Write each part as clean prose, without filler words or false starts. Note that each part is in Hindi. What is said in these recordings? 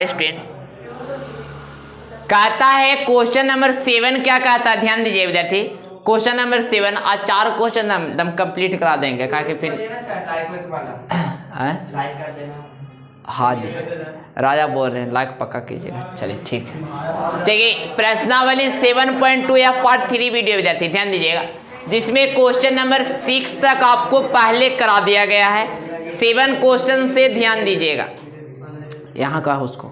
स्टूडेंट कहता है क्वेश्चन नंबर 7 क्या कहता है, ध्यान दीजिए विद्यार्थी। क्वेश्चन नंबर 7 आज 4 क्वेश्चन हम कंप्लीट करा देंगे कहा कि फिर हाँ जी राजा बोल रहे हैं लाइक पक्का कीजिएगा। चलिए ठीक है। चलिए प्रश्नावली 7.2 या पार्ट 3 वीडियो विद्यार्थी ध्यान दीजिएगा, जिसमें क्वेश्चन नंबर 6 तक आपको पहले करा दिया गया है। 7 क्वेश्चन से ध्यान दीजिएगा, यहाँ का उसको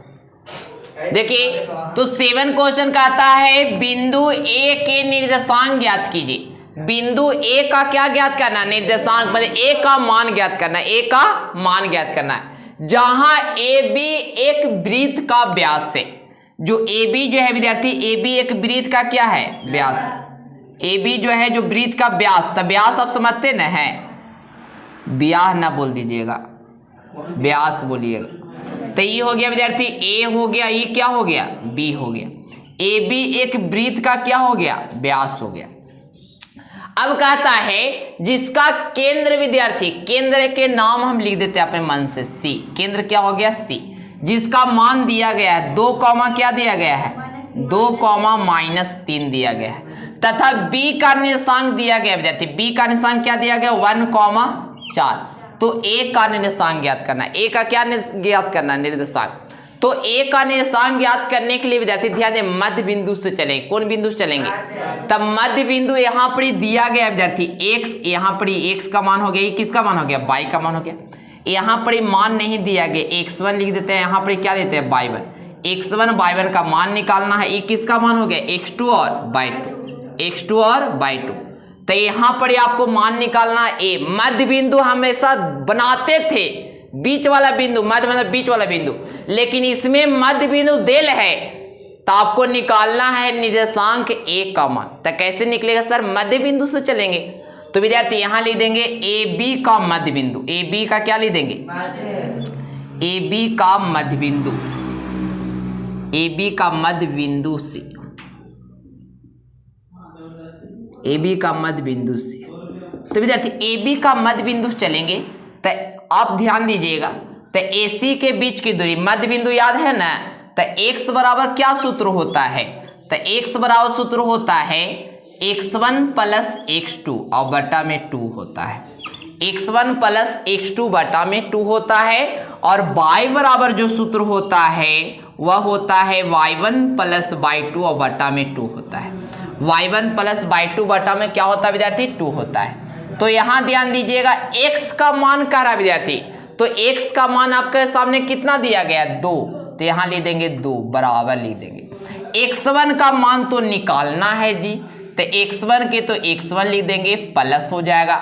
देखिए। तो 7 क्वेश्चन कहता है बिंदु ए के निर्देशांक ज्ञात कीजिए। बिंदु ए का क्या ज्ञात करना, निर्देशांक मतलब ए का मान ज्ञात करना, ए का मान ज्ञात करना है। जहां ए बी एक वृत्त का व्यास है, जो ए बी जो है विद्यार्थी, ए बी एक वृत्त का क्या है, व्यास। ए बी जो है जो वृत्त का व्यास, तब व्यास आप समझते न है, ब्याह ना बोल दीजिएगा, व्यास बोलिएगा। तो ये हो गया विद्यार्थी ए हो गया, ये क्या हो गया, बी हो गया। ए बी एक वृत्त का क्या हो गया, व्यास हो गया। अब कहता है जिसका केंद्र विद्यार्थी, केंद्र के नाम हम लिख देते हैं अपने मन से, सी। केंद्र क्या हो गया, सी। जिसका मान दिया गया है 2 कॉमा क्या दिया गया है, 2 कॉमा -3 दिया गया है, तथा बी का निर्देशांक दिया गया विद्यार्थी। बी का निर्देशांक क्या दिया गया, 1,4। तो ए का निर्देशांक ज्ञात करना है। ए का क्या ज्ञात करना, निर्देशांक। तो ए का निर्देशांक ज्ञात करने के लिए विद्यार्थी ध्यान दें, मध्य बिंदु से चलेंगे। कौन बिंदु से चलेंगे, तब मध्य बिंदु यहाँ पर दिया गया विद्यार्थी x, यहाँ पर x का मान हो गया, ये किसका मान हो गया, y का मान हो गया। यहाँ पर मान नहीं दिया गया, x1 लिख देते हैं, यहाँ पर क्या देते हैं, y1। x1 y1 का मान निकालना है, ये किसका मान हो गया, x2 और y2, x2 और y2। तो यहाँ पर आपको मान निकालना ए। मध्य बिंदु हमेशा बनाते थे, बीच वाला बिंदु, मध्य मतलब बीच वाला बिंदु, लेकिन इसमें मध्य बिंदु देल है, तो आपको निकालना है निर्देशांक ए का मान। तो कैसे निकलेगा सर, मध्य बिंदु से चलेंगे। तो विद्यार्थी यहाँ लिख देंगे ए बी का मध्य बिंदु। ए बी का क्या लिख देंगे, ए बी का मध्य बिंदु, ए बी का मध्य बिंदु से, ए बी का मध्य बिंदु से। तो विद्यार्थी ए बी का मध्य बिंदु से चलेंगे, तो आप ध्यान दीजिएगा, तो ए सी के बीच की दूरी, मध्य बिंदु याद है ना, तो x बराबर क्या सूत्र होता है, तो x बराबर सूत्र होता है x1 प्लस x2 और बटा में 2 होता है। x1 प्लस x2 बटा में 2 होता है, और y बराबर जो सूत्र होता है वह होता है y1 प्लस y2 और बटा में 2 होता है। y1 प्लस y2 बटा में क्या होता है विद्यार्थी, 2 होता है। तो यहाँ ध्यान दीजिएगा x का मान कह रहा है विद्यार्थी, तो x का मान आपके सामने कितना दिया गया, 2। तो यहाँ लिख देंगे 2 बराबर लिख देंगे। x1 का मान तो निकालना है जी, तो x1 के तो x1 लिख देंगे, प्लस हो जाएगा।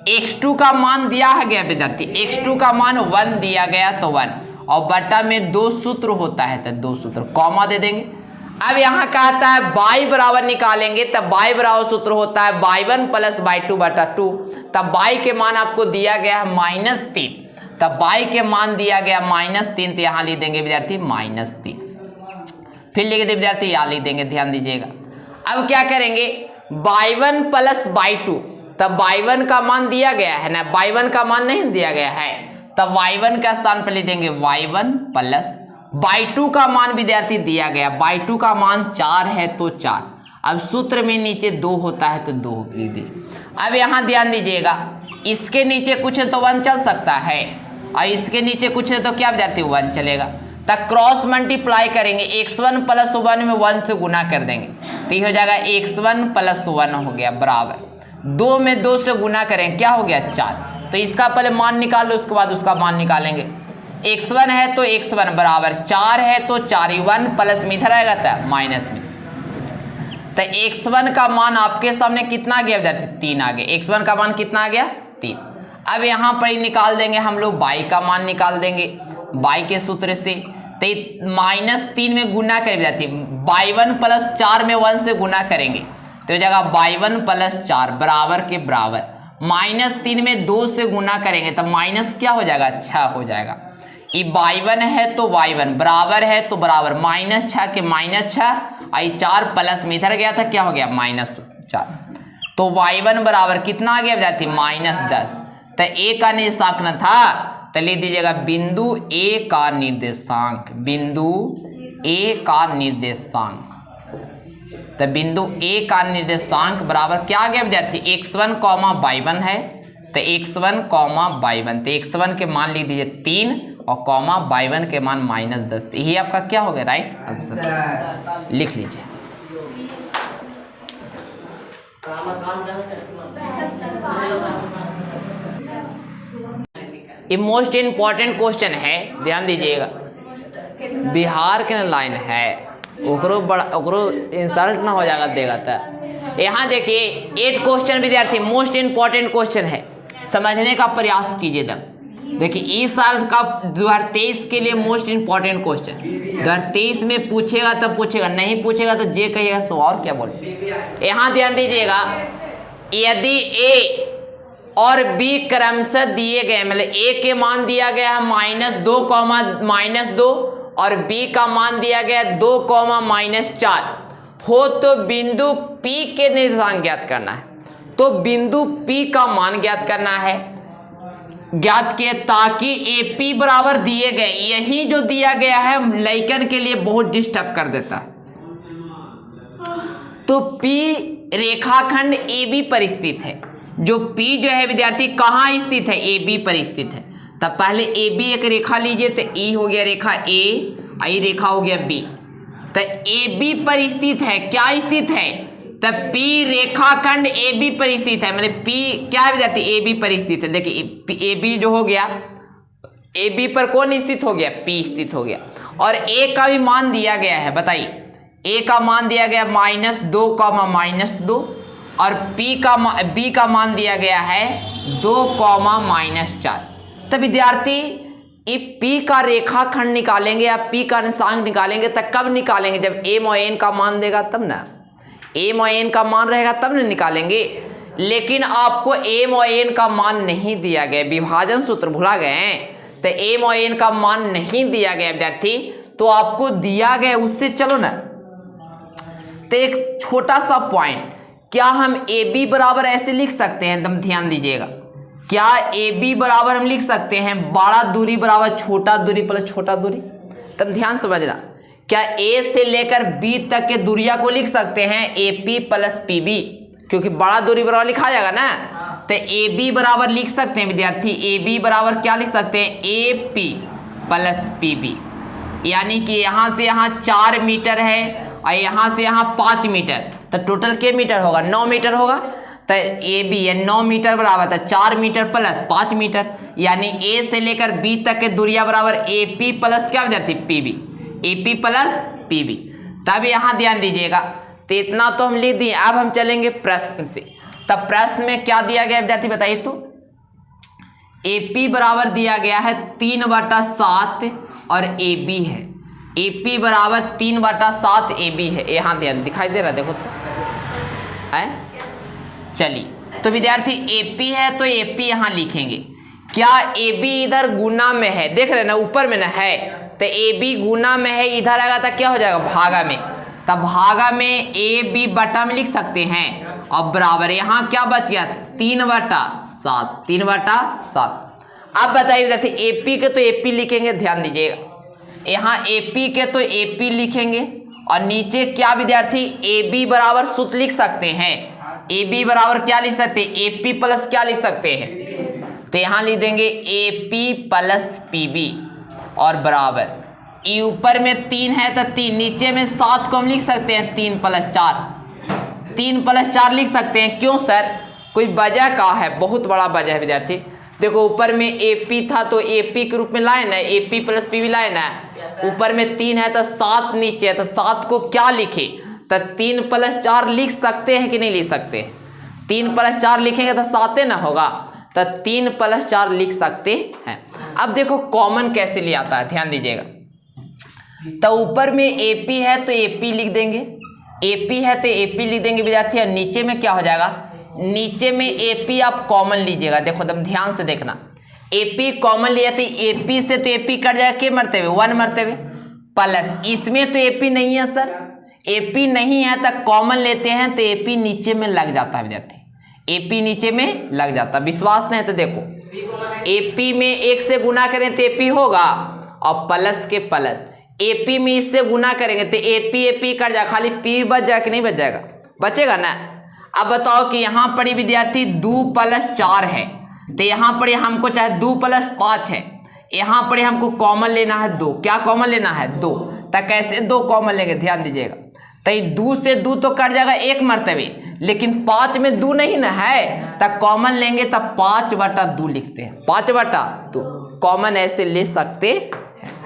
x2 का मान दिया है गया विद्यार्थी, x2 का मान 1 दिया गया तो 1, और बटा में 2 सूत्र होता है, तो 2 सूत्र कॉमा दे देंगे। अब यहाँ कहता है y बराबर निकालेंगे, तब y बराबर सूत्र होता है y1 प्लस y2 बटा 2। तब y के मान आपको दिया गया है -3, तब y के मान दिया गया -3, तो यहाँ लिख देंगे विद्यार्थी -3। फिर लिख दे विद्यार्थी, यहाँ लिख देंगे, ध्यान दीजिएगा। अब क्या करेंगे, y1 प्लस y2, तब y1 का मान दिया गया है ना, y1 का मान नहीं दिया गया है, तब y1 का स्थान पर लिख देंगे y1 प्लस y2 का मान विद्यार्थी दिया गया, y2 का मान 4 है तो 4। अब सूत्र में नीचे 2 होता है तो 2 लिख दी। अब यहाँ ध्यान दीजिएगा, इसके नीचे कुछ है तो 1 चल सकता है, और इसके नीचे कुछ है तो क्या विद्यार्थी, 1 चलेगा। तब क्रॉस मल्टीप्लाई करेंगे, x1 प्लस 1 में 1 से गुना कर देंगे, तो ये हो जाएगा x1 प्लस 1 हो गया बराबर 2 में 2 से गुना करेंगे, क्या हो गया, 4। तो इसका पहले मान निकाल लो, उसके बाद उसका मान निकालेंगे। x1 है तो x1 बराबर 4 है तो 4, 1 प्लस में इधर आएगा था माइनस में, तो x1 का मान आपके सामने कितना आ गया विद्यार्थी, 3 आ गया। x1 का मान कितना आ गया, 3। अब यहाँ पर ही निकाल देंगे हम लोग, y का मान निकाल देंगे y के सूत्र से, तो -3 में गुना कर विद्यार्थी, y1 प्लस 4 में 1 से गुना करेंगे, तो जगह y1 प्लस 4 बराबर के बराबर, -3 में 2 से गुना करेंगे तब माइनस क्या हो जाएगा, 6 हो जाएगा। ये y1 है तो y1 बराबर है तो बराबर -6 के -6, आई 4 प्लस में इधर गया था, क्या हो गया, -4। तो y1 बराबर कितना आ गया विद्यार्थी, -10। तो a का निर्देशांक न था, तो तो लिख दीजिएगा बिंदु ए का निर्देशांक, बिंदु ए का निर्देशांक। तो बिंदु ए का निर्देशांक बराबर क्या आ गया विद्यार्थी, x1, y1 है, तो x1, y1, तो x1 के मान लिख दीजिए 3 और y1 के मान -10। यही आपका क्या हो गया राइट आंसर, लिख लीजिए। ये मोस्ट इम्पोर्टेंट क्वेश्चन है, ध्यान दीजिएगा। बिहार के लाइन है ओकरो इंसल्ट ना हो जाएगा देगा तो। यहाँ देखिए 8 क्वेश्चन विद्यार्थी मोस्ट इम्पोर्टेंट क्वेश्चन है, समझने का प्रयास कीजिए तब। देखिए इस साल का 2023 के लिए मोस्ट इम्पोर्टेंट क्वेश्चन 2023 में पूछेगा तब पूछेगा, नहीं पूछेगा तो जे कहिएगा सो और क्या बोले। यहाँ ध्यान दीजिएगा, यदि ए और बी क्रमशः दिए गए, मतलब ए के मान दिया गया है -2, -2 और बी का मान दिया गया 2, -4 हो तो बिंदु P के निर्देशांक ज्ञात करना है। तो बिंदु P का मान ज्ञात करना है, ज्ञात किए ताकि AP बराबर दिए गए, यही जो दिया गया है लइकन के लिए बहुत डिस्टर्ब कर देता है। तो P रेखाखंड AB पर स्थित है, जो P जो है विद्यार्थी कहाँ स्थित है, AB पर स्थित है। तब पहले AB एक रेखा लीजिए, तो E हो गया रेखा A, I रेखा हो गया B। तो AB पर स्थित है, क्या स्थित है, तब P रेखाखंड AB पर स्थित है, मतलब P क्या है विद्यार्थी, AB पर स्थित है। देखिए AB जो हो गया, AB पर कौन स्थित हो गया, P स्थित हो गया। और A का भी मान दिया गया है, बताइए A का मान दिया गया -2, -2 और B का मान दिया गया है 2, -4। तो विद्यार्थी P का रेखाखंड निकालेंगे या P का निर्देशांक निकालेंगे तो कब निकालेंगे, जब M और N का मान देगा तब ना, M और N का मान रहेगा तब ना निकालेंगे। लेकिन आपको M और N का मान नहीं दिया गया, विभाजन सूत्र भुला गए हैं, तो M और N का मान नहीं दिया गया विद्यार्थी, तो आपको दिया गया उससे चलो ना। तो एक छोटा सा पॉइंट, क्या हम AB बराबर ऐसे लिख सकते हैं, एकदम ध्यान दीजिएगा, क्या AB बराबर हम लिख सकते हैं बड़ा दूरी बराबर छोटा दूरी प्लस छोटा दूरी। तब ध्यान समझना, क्या A से लेकर B तक के दूरिया को लिख सकते हैं AP प्लस PB, क्योंकि बड़ा दूरी बराबर लिखा जाएगा ना। तो AB बराबर लिख सकते हैं विद्यार्थी, AB बराबर क्या लिख सकते हैं, AP प्लस PB, यानी कि यहाँ से यहाँ 4 मीटर है और यहाँ से यहाँ 5 मीटर, तो टोटल के मीटर होगा, 9 मीटर होगा। तो AB है 9 मीटर बराबर था 4 मीटर प्लस 5 मीटर, यानी A से लेकर B तक के दूरिया बराबर AP प्लस क्या विद्यार्थी, PB, AP प्लस PB। तब यहाँ ध्यान दीजिएगा, तो इतना तो हम लिख दिए। अब हम चलेंगे प्रश्न से। तब प्रश्न में क्या दिया गया विद्यार्थी बताइए, तो AP बराबर दिया गया है 3/7 और AB है, AP बराबर 3/7 AB है। यहाँ ध्यान दिखाई दे रहा है, देखो तो है। चलिए तो विद्यार्थी AP है तो AP यहाँ लिखेंगे। क्या AB इधर गुना में है, देख रहे ना ऊपर में ना है, तो AB गुना में है, इधर आएगा तो क्या हो जाएगा भागा में, तब भागा में AB बटा में लिख सकते हैं। अब बराबर यहाँ क्या बच गया 3/7, 3/7। अब बताइए विद्यार्थी AP के तो AP लिखेंगे, ध्यान दीजिएगा, यहाँ AP के तो AP लिखेंगे और नीचे क्या विद्यार्थी AB बराबर सूत्र लिख सकते हैं, AB बराबर क्या लिख सकते हैं, AP प्लस क्या लिख सकते हैं, तो यहाँ लिख देंगे AP प्लस PB और बराबर ये ऊपर में 3 है तो 3, नीचे में 7 को हम लिख सकते हैं 3 + 4, 3 + 4 लिख सकते हैं। क्यों सर, कोई वजह का है, बहुत बड़ा वजह है विद्यार्थी। देखो ऊपर में AP था तो AP के रूप में लाए ना, AP प्लस PB लाए ना, ऊपर में 3 है तो 7 नीचे है, तो 7 को क्या लिखे, तो 3 + 4 लिख सकते हैं कि नहीं लिख सकते, 3 + 4 लिखेंगे तो 7 ना होगा, तो 3 + 4 लिख सकते हैं। अब देखो कॉमन कैसे ले आता है, ध्यान दीजिएगा, तो ऊपर में AP है तो AP लिख देंगे, AP है तो AP लिख देंगे विद्यार्थी, और नीचे में क्या हो जाएगा, नीचे में AP आप कॉमन लीजिएगा। देखो एकदम ध्यान से देखना, AP कॉमन लिया तो AP से तो AP कट जाएगा के मरते हुए 1 मरते हुए, प्लस इसमें तो AP नहीं है सर, AP नहीं है तो कॉमन लेते हैं तो AP नीचे में लग जाता है विद्यार्थी, AP नीचे में लग जाता। विश्वास नहीं है तो देखो, AP में 1 से गुना करें तो AP होगा, और प्लस के प्लस AP में इससे गुना करेंगे तो AP कट जाएगा, खाली P बच जाएगा कि नहीं बच जाएगा, बचेगा ना। अब बताओ कि यहाँ पर ही विद्यार्थी 2 + 4 है, तो यहाँ पर हमको चाहे 2 + 5 है, यहाँ पर हमको कॉमन लेना है 2। क्या कॉमन लेना है? 2। तो कैसे 2 कॉमन लेंगे, ध्यान दीजिएगा। तो 2 से 2 तो कट जाएगा 1 मरतबे, लेकिन 5 में 2 नहीं ना है, तो कॉमन लेंगे तो 5/2 लिखते हैं। 5/2 कॉमन ऐसे ले सकते हैं,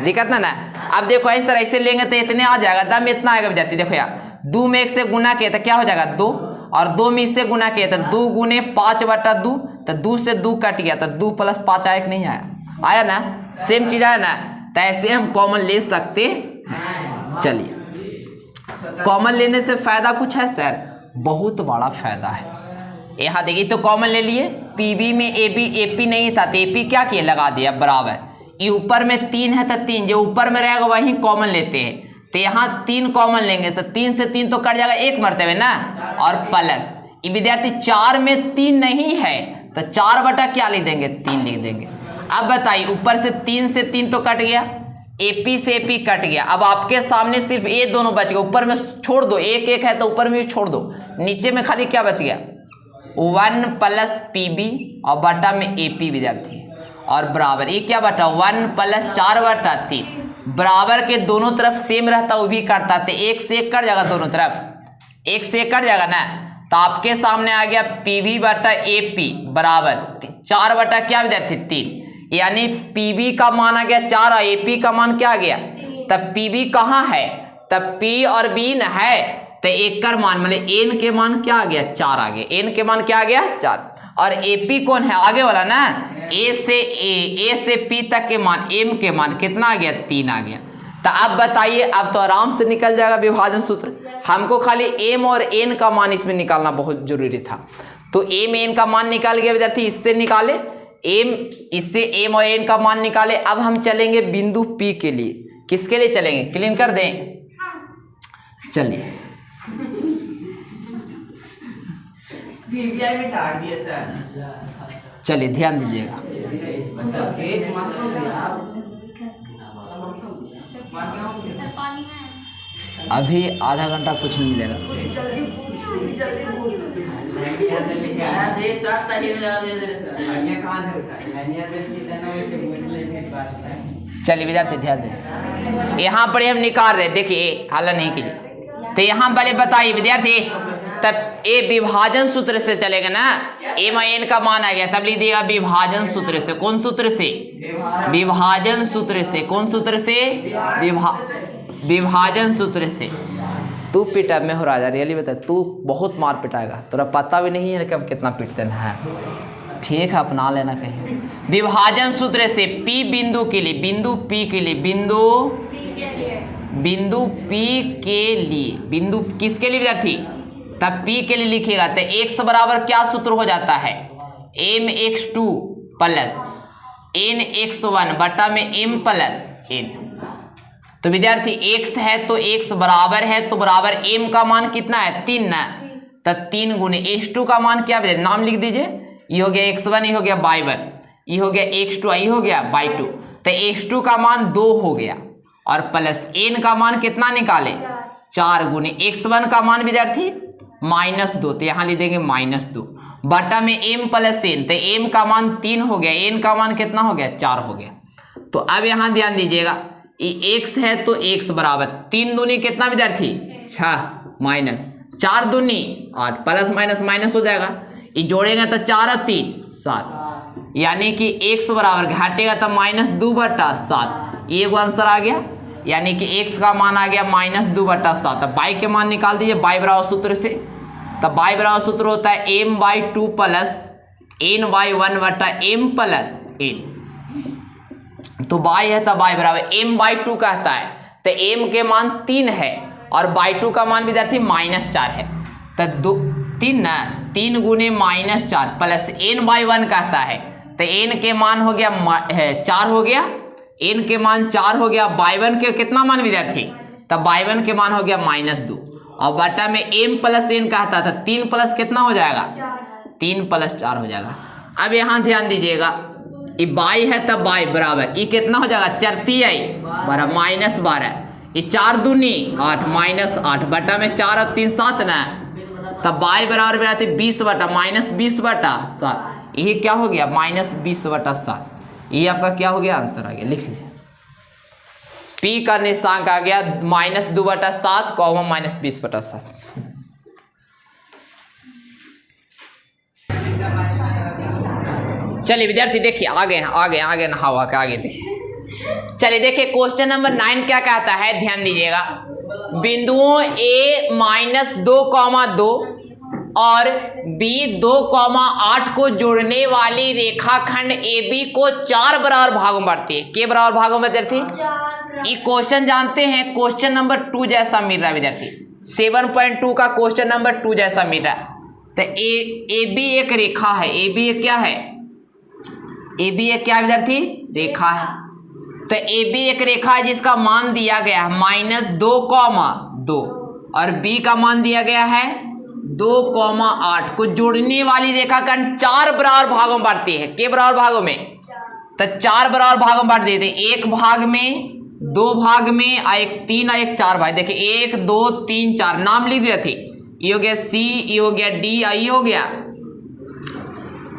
दिक्कत ना। अब देखो ऐसे लेंगे तो इतने आ जाएगा, दाम इतना आएगा विद्यार्थी। देखो यार 2 में 1 से गुना किया तो क्या हो जाएगा 2, और 2 में इससे गुना किया तो 2 गुने 5/2, तो 2 से 2 कट गया तो 2 + 5 आया कि नहीं आया? आया ना, सेम चीज आया ना। तो ऐसे हम कॉमन ले सकते हैं। चलिए, कॉमन लेने से फायदा कुछ है सर? बहुत बड़ा फायदा है। यहाँ देखिए तो कॉमन ले लिए, PB में AP नहीं था तो AP क्या किया, लगा दिया बराबर। ये ऊपर में 3 है तो 3 जो ऊपर में रहेगा वही कॉमन लेते हैं, तो यहाँ 3 कॉमन लेंगे तो 3 से 3 तो कट जाएगा 1 मरतबे ना, और प्लस ये विद्यार्थी 4 में 3 नहीं है तो 4 क्या लिख देंगे, 3 लिख देंगे। अब बताइए ऊपर से 3 से 3 तो कट गया, AP से AP कट गया। अब आपके सामने सिर्फ ये दोनों बच गए, ऊपर में छोड़ दो, 1 है तो ऊपर में भी छोड़ दो, नीचे में खाली क्या बच गया 1 + PB और बटा में AP विद्यार्थी, और बराबर ये क्या बटा 1 + 4/3 बराबर के दोनों तरफ सेम रहता, वो भी काटता, तो 1 से 1 कट जाएगा, दोनों तरफ 1 से 1 कट जाएगा ना। तो आपके सामने आ गया PB/AP बराबर 4 क्या विद्यार्थी 3, यानी PB का मान आ गया 4 और AP का मान क्या आ गया, तब PB कहाँ है, तब P और B न है, तो 1 का मान मतलब N के मान क्या आ गया 4 आ गया, N के मान क्या आ गया 4, और AP कौन है आगे वाला ना, A से P तक के मान, M के मान कितना आ गया 3 आ गया। तो अब बताइए, अब तो आराम से निकल जाएगा विभाजन सूत्र। हमको खाली M और N का मान इसमें निकालना बहुत जरूरी था, तो M N का मान निकाल गया विद्यार्थी, इससे निकाले इससे M और N का मान निकाले। अब हम चलेंगे बिंदु P के लिए, किसके लिए चलेंगे, क्लीन कर दें। चलिए चलिए ध्यान दीजिएगा, अभी आधा घंटा कुछ नहीं मिलेगा। चलिए विद्यार्थी ध्यान दें, यहाँ पर हम निकाल रहे, देखिए हल नहीं कीजिए, तो यहाँ पहले बताइए विद्यार्थी, तब ये विभाजन सूत्र से चलेगा ना, M और N का मान आ गया, तब लिख दिएगा विभाजन सूत्र से। कौन सूत्र से, विभाजन सूत्र से। कौन सूत्र से, विभाजन सूत्र से। तू पिटा में हो राजा, रियली बता, तू बहुत मार पिटाएगा, तोरा पता भी नहीं है कि अब कितना पिटते हैं, ठीक है अपना लेना कहीं। विभाजन सूत्र से P बिंदु के लिए, बिंदु P के लिए, बिंदु P के लिए, बिंदु किसके लिए विद्यार्थी, तब P के लिए लिखेगा तो x बराबर क्या सूत्र हो जाता है, mx2 + nx1 बटा में m + n। तो विद्यार्थी x है तो x बराबर है, तो बराबर m का मान कितना है 3 ना, तो 3 गुने x2 का मान क्या है, नाम लिख दीजिए, ये हो गया x1, ये हो गया y1, ये हो गया x2, ये हो गया y2, तो x2 का मान 2 हो गया, और प्लस n का मान कितना निकाले 4 गुने x1 का मान विद्यार्थी -2, तो यहाँ लिख देंगे -2 बटा में m + n, तो m का मान 3 हो गया, n का मान कितना हो गया 4 हो गया। तो अब यहाँ ध्यान दीजिएगा, ये x है तो x बराबर 3 दूनी कितना विद्यार्थी 6 - 4 दूनी 8, प्लस माइनस माइनस हो जाएगा, ये जोड़ेंगे तो 4 और 3 7, यानी कि x बराबर घाटेगा तो -2/7, ये एगो आंसर आ गया, यानी कि x का मान आ गया -2/7। अब y के मान निकाल दीजिए y बराबर सूत्र से, तब y बराबर सूत्र होता है m/2 + n/1 बटा m + n, तो y है तब y बराबर m/2 कहता है, तो m के मान 3 है और y2 का मान विद्यार्थी -4 है, तो 3 ना, 3 गुने -4 प्लस n/1 कहता है, तो n के मान हो गया 4 हो गया, n के मान 4 हो गया, y1 के कितना मान विद्यार्थी, तब y1 के मान हो गया -2, और बटा में m + n कहता था, 3 प्लस कितना हो जाएगा 3 + 4 हो जाएगा। अब यहाँ ध्यान दीजिएगा, ये बाई है तब बाई बराबर ये कितना हो जाएगा 4 -12, ये 4 दूनी 8 -8 बटा में 4 और 3 7 ना, तब बाई बराबर बनाते 20/-7। यही क्या हो गया -20/7। ये आपका क्या हो गया आंसर आ गया, लिख लीजिए। पी का निशांक आ गया -2/7 -20/7। चलिए विद्यार्थी देखिए आगे नहावा के आगे देखिए। चलिए देखिए क्वेश्चन नंबर 9 क्या कहता है, ध्यान दीजिएगा। बिंदुओं A -2,2 और B 2,8 को जोड़ने वाली रेखाखंड AB को 4 बराबर भागों में बांटती है। के बराबर भागों में विद्यार्थी? ये क्वेश्चन जानते हैं, क्वेश्चन नंबर 2 जैसा मिल रहा है विद्यार्थी। 7.2 का क्वेश्चन नंबर 2 जैसा मिल रहा है। तो AB एक रेखा है, AB एक क्या है? AB एक क्या विद्यार्थी? रेखा है। तो AB एक रेखा है जिसका मान दिया गया है -2,2 और B का मान दिया गया है 2,8 को जोड़ने वाली रेखाखंड 4 बराबर भागों में बांटती है। के बराबर भागों में? तो 4 बराबर भागों में बांट देते हैं। एक भाग में, 2 भाग में, एक 3 और एक 4 भाग। देखिए 1 2 3 4 नाम लिख दिया थे। ये हो गया C, ये हो गया D, ये हो गया।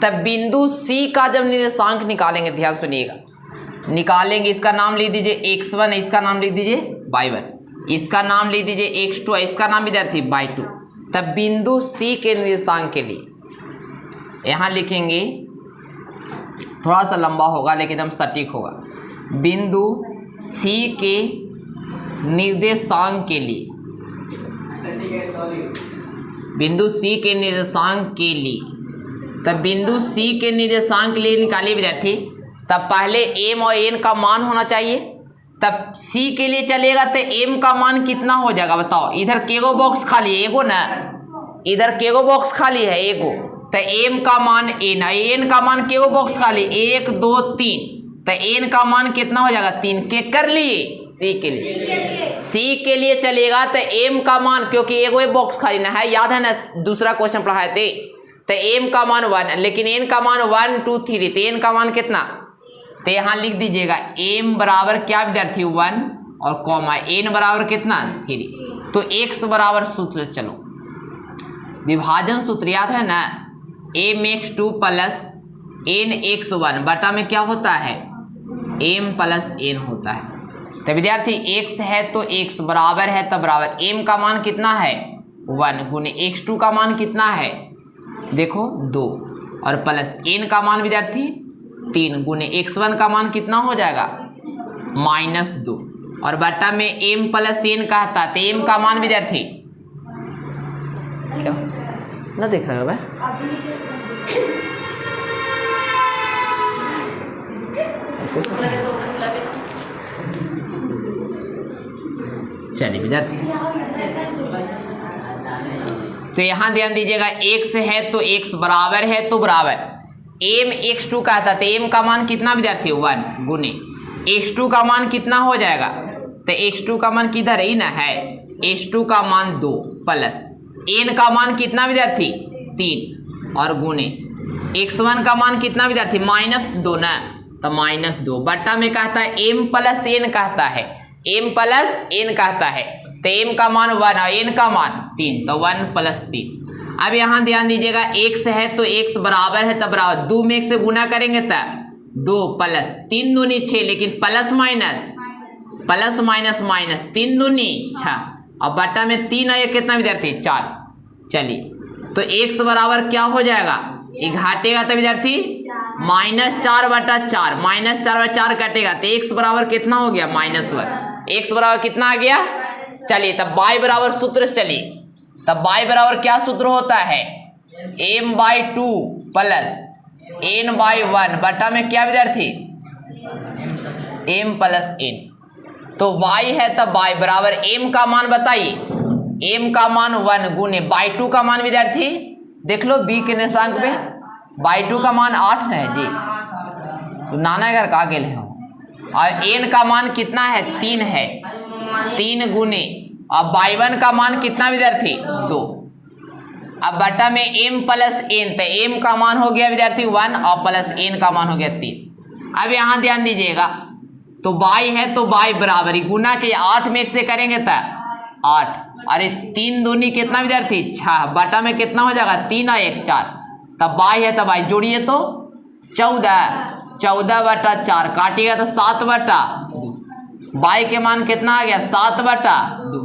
तब बिंदु C का जब निर्देशांक निकालेंगे, ध्यान सुनिएगा, निकालेंगे, इसका नाम लिख दीजिए x1, इसका नाम लिख दीजिए y1, इसका नाम लिख दीजिए x2, इसका नाम विद्यार्थी y2। तब बिंदु C के निर्देशांक के लिए यहां लिखेंगे, थोड़ा सा लंबा होगा लेकिन एकदम सटीक होगा। बिंदु C के निर्देशांक के लिए, बिंदु C के निर्देशांक के लिए, तब बिंदु C के निर्देशांक के लिए निकालिए विद्यार्थी। तब पहले m और n का मान होना चाहिए। तब C के लिए चलेगा तो m का मान कितना हो जाएगा बताओ? इधर केगो बॉक्स खाली है, एगो ना, इधर केगो बॉक्स खाली है, एगो। तो m का मान n का मान केगो बॉक्स खाली 1 2 3, तो n का मान कितना हो जाएगा 3 के कर लिए। C के लिए चलेगा तो m का मान, क्योंकि एगो बॉक्स खाली ना है, याद है ना दूसरा क्वेश्चन पढ़ाए थे। तो m का मान 1, लेकिन n का मान 1 2 3, तो n का मान कितना? तो यहाँ लिख दीजिएगा m बराबर क्या विद्यार्थी 1 और कॉमा n बराबर कितना 3। तो x बराबर सूत्र, चलो विभाजन सूत्र याद है ना, mx2 + nx1 बटा में क्या होता है m + n होता है। तो विद्यार्थी x है तो x बराबर है तब बराबर m का मान कितना है 1 गुने x2 का मान कितना है देखो 2 और प्लस n का मान विद्यार्थी 3 गुने x1 का मान कितना हो जाएगा -2 और बटा में m + n कहता है। तो m का मान विद्यार्थी क्या ना देख रहे हो भाई? चलिए विद्यार्थी, तो यहां ध्यान दीजिएगा x है तो x बराबर है तो बराबर m x2 का था, तो m का मान कितना विद्यार्थी 1 गुने x2 का मान कितना हो जाएगा, तो x2 का मान किधर ही ना है, x2 का मान 2 प्लस n का मान कितना विद्यार्थी 3 और गुने x1 का मान कितना विद्यार्थी -2 ना, तो -2 बट्टा में कहता है m + n कहता है, m + n कहता है। तो m का मान 1 और n का मान 3, तो 1 + 3। अब यहाँ ध्यान दीजिएगा x है तो x बराबर है तब बराबर 2 में 1 से गुना करेंगे तब 2 प्लस 3 दूनी 6, लेकिन प्लस माइनस 3 दूनी 6 और बट्टा में 3 है कितना विद्यार्थी 4। चलिए तो x बराबर क्या हो जाएगा, ये घाटेगा तो विद्यार्थी -4/4, -4/4 कटेगा तो x बराबर कितना हो गया -1। x बराबर कितना आ गया, चलिए तब y बराबर सूत्र, चलिए तब y बराबर क्या सूत्र होता है m/2 प्लस n/1 बटा में क्या विद्यार्थी m + n। तो y है तब y बराबर m का मान बताइए, m का मान 1 गुने y2 का मान विद्यार्थी देख लो b के निर्देशांक में y2 का मान 8 है जी, तो नाना घर का गेल है और n का मान कितना है 3 है, 3 गुने और y1 का मान कितना विद्यार्थी 2। अब बटा में m प्लस n, तो m का मान हो गया विद्यार्थी 1 और प्लस n का मान हो गया 3। अब यहाँ ध्यान दीजिएगा, तो y है तो y बराबर ही गुना के 8 में 1 से करेंगे तो 8, अरे 3 दूनी कितना विद्यार्थी 6, बटा में कितना हो जाएगा 3 और 1 4, तब y है तब y जोड़िए तो 14 बटा 4 काटिएगा तो 7 बटा 2, y के मान कितना आ गया 7 बटा 2,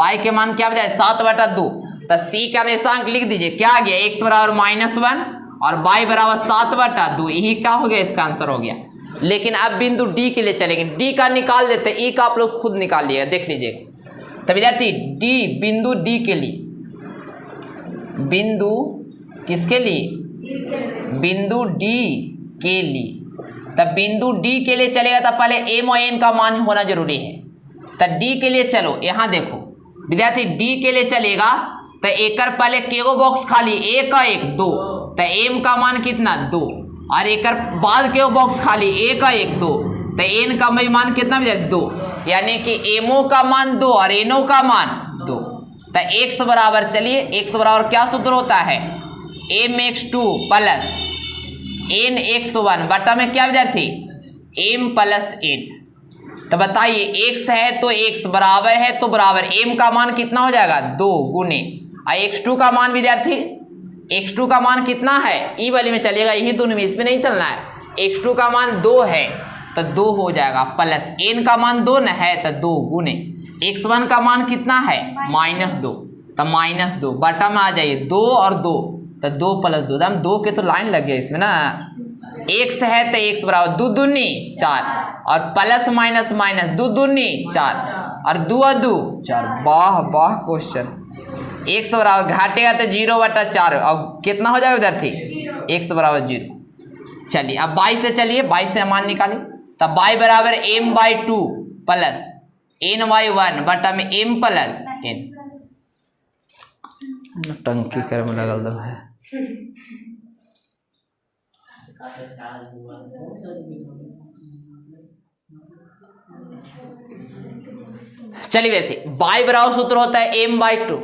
y के मान क्या बता 7 बटा 2, तो c का निशांक लिख दीजिए, क्या आ गया x बराबर -1 और y बराबर 7 बटा 2, यही क्या हो गया इसका आंसर हो गया। लेकिन अब बिंदु d के लिए चलेंगे, d का निकाल देते, e का आप लोग खुद निकाल लिएगा, देख लीजिएगा। तो विद्यार्थी d बिंदु d के लिए, बिंदु किसके लिए बिंदु d के लिए, तब बिंदु d के लिए चलेगा तो पहले m और n का मान होना जरूरी है। तो d के लिए चलो, यहाँ देखो विद्यार्थी d के लिए चलेगा तो एक पहले केगो बॉक्स खाली 1 का 1 2, तो m का मान कितना 2, और एक बाद केगो बॉक्स खाली 1 का 1 2, तो n का मान कितना विद्यार्थी 2, यानी कि mo का मान 2 और no का मान 2। तो x बराबर, चलिए x बराबर क्या सूत्र होता है mx2 प्लस nx1 बटा में क्या विद्यार्थी m प्लस n। तो बताइए x है तो x बराबर है तो बराबर m का मान कितना हो जाएगा 2 गुने x2 का मान विद्यार्थी, x2 का मान कितना है ई वाली में चलेगा, यही दोनों में, इसमें नहीं चलना है। x2 का मान 2 है तो 2 हो जाएगा, प्लस n का मान 2 न है तो 2 गुने x1 का मान कितना है -2, तो -2 बटा में आ जाइए 2 और 2, तो 2 प्लस 2, हम 2 के तो लाइन लग गया इसमें ना, x है तो x बराबर 2 दूनी 4 और प्लस माइनस माइनस 2 दूनी 4 और 2 और 2 4, वाह वाह क्वेश्चन। x बराबर घाटेगा तो 0 बटा 4 और कितना हो जाएगा विद्यार्थी x बराबर 0। चलिए अब y से चलिए, y से मान निकालिए, तब y बराबर m/2 प्लस n/1 बटा में m प्लस n, टंकी कर में लगल दो है। चलिए देखिए, y बराबर सूत्र होता है m/2,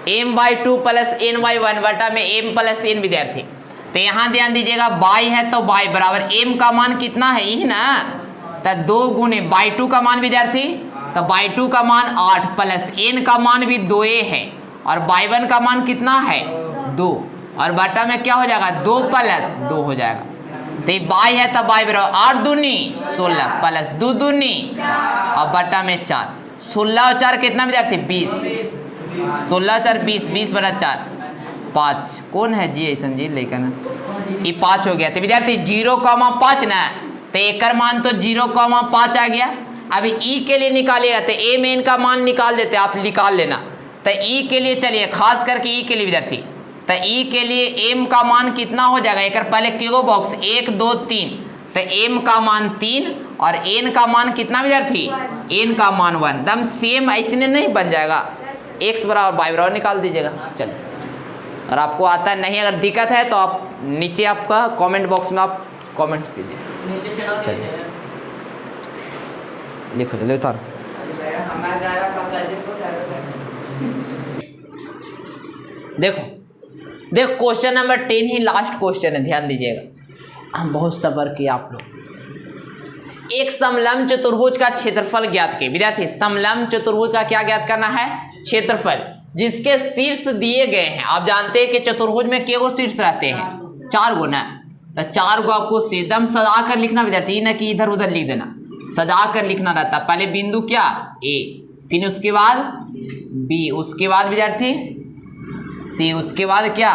m/2 प्लस n/1 बटा में m प्लस n विद्यार्थी। तो यहाँ ध्यान दीजिएगा, y है तो y बराबर m का मान कितना है यही ना, तो 2 गुने y2 का मान विद्यार्थी, तो y2 का मान 8 प्लस n का मान भी 2 है और y1 का मान कितना है 2 और बटा में क्या हो जाएगा 2 प्लस 2 हो जाएगा। तो y है तो y बराबर 8 दूनी 16 प्लस 2 दूनी 4 और बटा में 4, 16 और 4 कितना विद्यार्थी 20, 16 और 4 20, 20 बटा 4 5, कौन है जी ऐसा जी लेकिन ये 5 हो गया। तो विद्यार्थी 0,5 ना, तो एक मान तो 0,5 आ गया। अभी ई के लिए निकालिएगा तो ए में इनका मान निकाल देते, आप निकाल लेना। तो ई के लिए चलिए, खास करके ई के लिए विद्यार्थी, तो ई के लिए एम का मान कितना हो जाएगा, एक पहले केगो बॉक्स 1 2 3, तो एम का मान 3 और एन का मान कितना विद्यार्थी एन का मान 1, एकदम सेम ऐसे नहीं बन जाएगा, एक्स बराबर वाई बराबर निकाल दीजिएगा। चलिए, और आपको आता है नहीं, अगर दिक्कत है तो आप नीचे आपका कमेंट बॉक्स में आप कमेंट कीजिए। चलिए लिखो, चलो उतारो। देखो देखो क्वेश्चन नंबर 10 ही लास्ट क्वेश्चन है, ध्यान दीजिएगा। हम बहुत सब्र किए आप लोग। एक समलंब चतुर्भुज का क्षेत्रफल ज्ञात किए विद्यार्थी। समलंब चतुर्भुज का क्या ज्ञात करना है, क्षेत्रफल, जिसके शीर्ष दिए गए हैं। आप जानते हैं कि चतुर्भुज में केगो शीर्ष रहते हैं, 4 गो ना, तो 4 गो आपको एकदम सजा कर लिखना विद्यार्थी, न कि इधर उधर लिख देना, सजा कर लिखना रहता। पहले बिंदु क्या ए, फिर उसके बाद बी, उसके बाद विद्यार्थी सी, उसके बाद क्या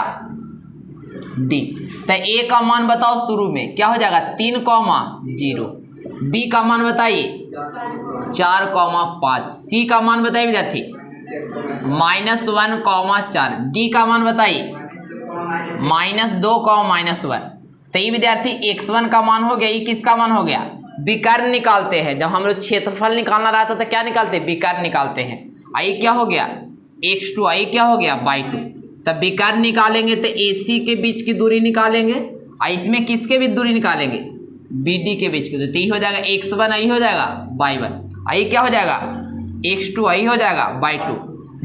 डी। तो ए का मान बताओ शुरू में क्या हो जाएगा 3,0, बी का मान बताइए 4,5, सी का मान बताइए विद्यार्थी -1,4, डी का मान बताइए -2,-1। तो ये विद्यार्थी x1 का मान हो गया, ये किसका मान हो गया, विकर्ण निकालते हैं। जब हम लोग क्षेत्रफल निकालना रहता तो क्या निकालते हैं, विकर्ण निकालते हैं। आई क्या हो गया x2, आई क्या हो गया y2। तब विकर्ण निकालेंगे तो AC के बीच की दूरी निकालेंगे, और इसमें किसके बीच दूरी निकालेंगे, BD के बीच की दूरी, तो ये हो जाएगा x1 आई हो जाएगा y1, आई क्या हो जाएगा x2 आई हो जाएगा y2।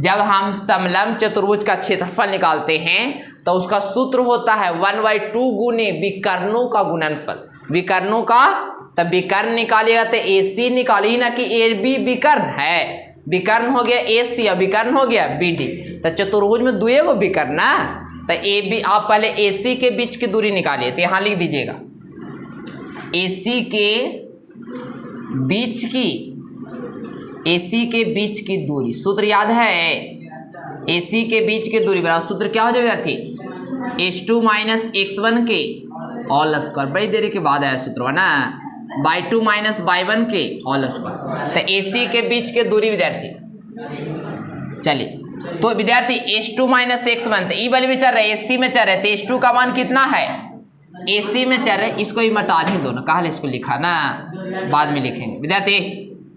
जब हम समलंब चतुर्भुज का क्षेत्रफल निकालते हैं तो उसका सूत्र होता है 1/2 गुने विकर्णों का गुणनफल, विकर्णों का। तब विकर्ण निकालिएगा तो AC निकालिए ना कि AB विकर्ण है, विकर्ण हो गया AC और विकर्ण हो गया BD। तो चतुर्भुज में दुए को विकर्ण ना, तो AB आप पहले AC के बीच की दूरी निकालिए, तो यहाँ लिख दीजिएगा AC के बीच की दूरी, सूत्र याद है AC के बीच की दूरी बराबर सूत्र क्या हो जाएगा विद्यार्थी H2 माइनस x1 के ऑल स्क्वायर, बड़ी देरी के बाद आया सूत्र ना, y2 माइनस y1 के ऑल स्क्वायर। तो AC के बीच के दूरी विद्यार्थी, चलिए तो विद्यार्थी H2 माइनस x1, तो ई वाले में चल रहे AC में चल रहे, तो H2 का मान कितना है AC में चल रहे, इसको ही मटा दें दोनों, कहा इसको लिखा ना, बाद में लिखेंगे विद्यार्थी।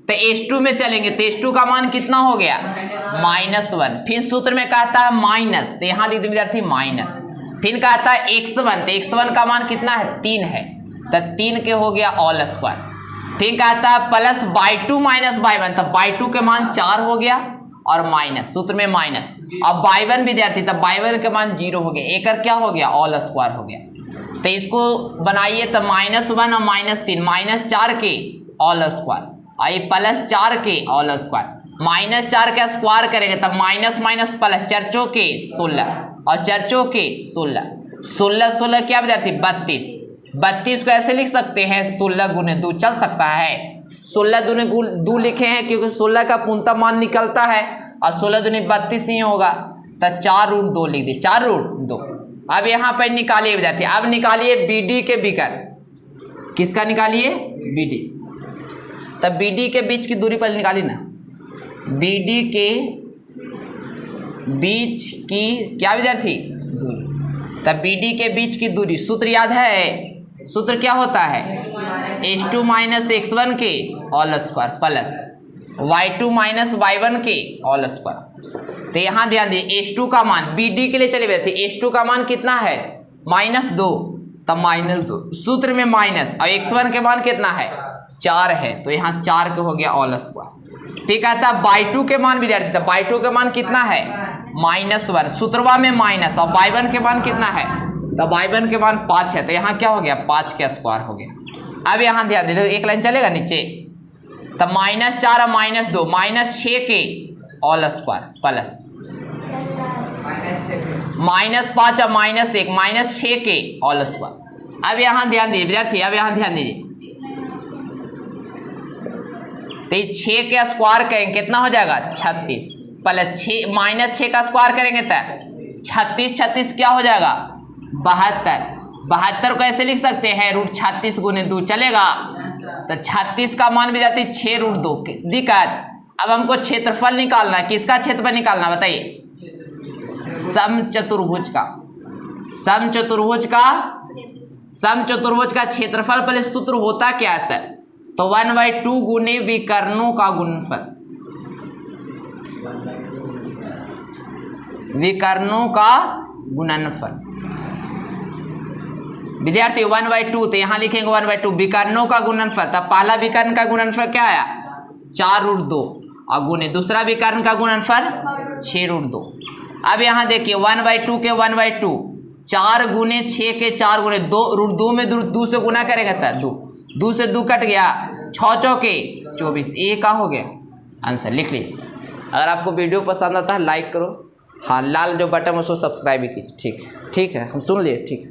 तो H2 में चलेंगे तो H2 का मान कितना हो गया -1, फिर सूत्र में कहता है माइनस, तो यहाँ लिख दें विद्यार्थी माइनस, फिर कहता है x1, तो x1 का मान कितना है 3 है, तो 3 के हो गया ऑल स्क्वायर। फिर कहता है प्लस y2 माइनस y1, तो y2 के मान 4 हो गया और माइनस, सूत्र में माइनस, अब y1 विद्यार्थी, तब y1 के मान 0 हो गया, एक क्या हो गया ऑल स्क्वायर हो गया। तो इसको बनाइए तो -1 और -3, -4 के ऑल स्क्वायर, आई +4 के ऑल स्क्वायर, -4 का स्क्वायर करेंगे तब माइनस माइनस प्लस, चर्चों के 16 और चर्चों के 16, 16 क्या विद्यार्थी 32 को ऐसे लिख सकते हैं 16 गुने 2 चल सकता है, 16 दूने 2 लिखे हैं क्योंकि 16 का पूर्णतः मान निकलता है और 16 दूने 32 ही होगा, तो 4√2 लिख दिए, 4√2। अब यहाँ पर निकालिए विद्यार्थी, अब निकालिए BD के विकर्ण, किसका निकालिए BD, तब BD के बीच की दूरी पर निकाली ना, BD के बीच की क्या विद्यार्थी दूरी, तब BD के बीच की दूरी सूत्र याद है, सूत्र क्या होता है H2 माइनस x1 के all square plus y2 minus y1 के ऑल स्क्वायर। तो यहाँ ध्यान दीजिए H2 का मान BD के लिए चले गए थे, H2 का मान कितना है -2, तब -2 सूत्र में माइनस, और x1 के मान कितना है 4 है, तो यहाँ 4 के हो गया ऑल स्क्वायर। फिर कहता है y2 के मान विद्यार्थी, तो y2 के मान कितना है -1, सूत्रवा में माइनस, और y1 के मान कितना है, तो y1 के मान 5 है, तो यहाँ क्या हो गया 5 के स्क्वायर हो गया। अब यहाँ ध्यान दीजिए एक लाइन चलेगा नीचे, तब -4 और -2 -6 के ऑल स्क्वायर प्लस -5 और -1 -6 के ऑल स्क्वायर। अब यहाँ ध्यान दीजिए विद्यार्थी, अब यहाँ ध्यान दीजिए, तो 6 के स्क्वायर करेंगे कितना हो जाएगा 36, प्लस 6 -6 का स्क्वायर करेंगे तो 36 क्या हो जाएगा 72 को ऐसे लिख सकते हैं √36 गुने 2 चलेगा, तो 36 का मान विद्यार्थी 6√2 दिक्कत। अब हमको क्षेत्रफल निकालना है, किसका क्षेत्रफल निकालना बताइए, समचतुर्भुज का क्षेत्रफल, पहले सूत्र होता क्या है सर, तो 1/2 गुने विकर्णों का गुणनफल, विकर्णों का गुणनफल विद्यार्थी 1/2, तो यहाँ लिखेंगे 1/2 विकर्णों का गुणनफल, तब पहला विकर्ण का गुणनफल क्या आया 4√2 और गुने दूसरा विकर्ण का गुणनफल 6√2। अब यहाँ देखिए 1/2 के 1/2, 4 गुने 6 के 4 गुने 2 में 2 से गुना करेगा तो 2 से 2 कट गया, 6 चौके 24, ए का हो गया आंसर, लिख लीजिए। अगर आपको वीडियो पसंद आता है लाइक करो, हाँ लाल जो बटन उसको सब्सक्राइब भी कीजिए, ठीक है हम सुन लिए, ठीक है।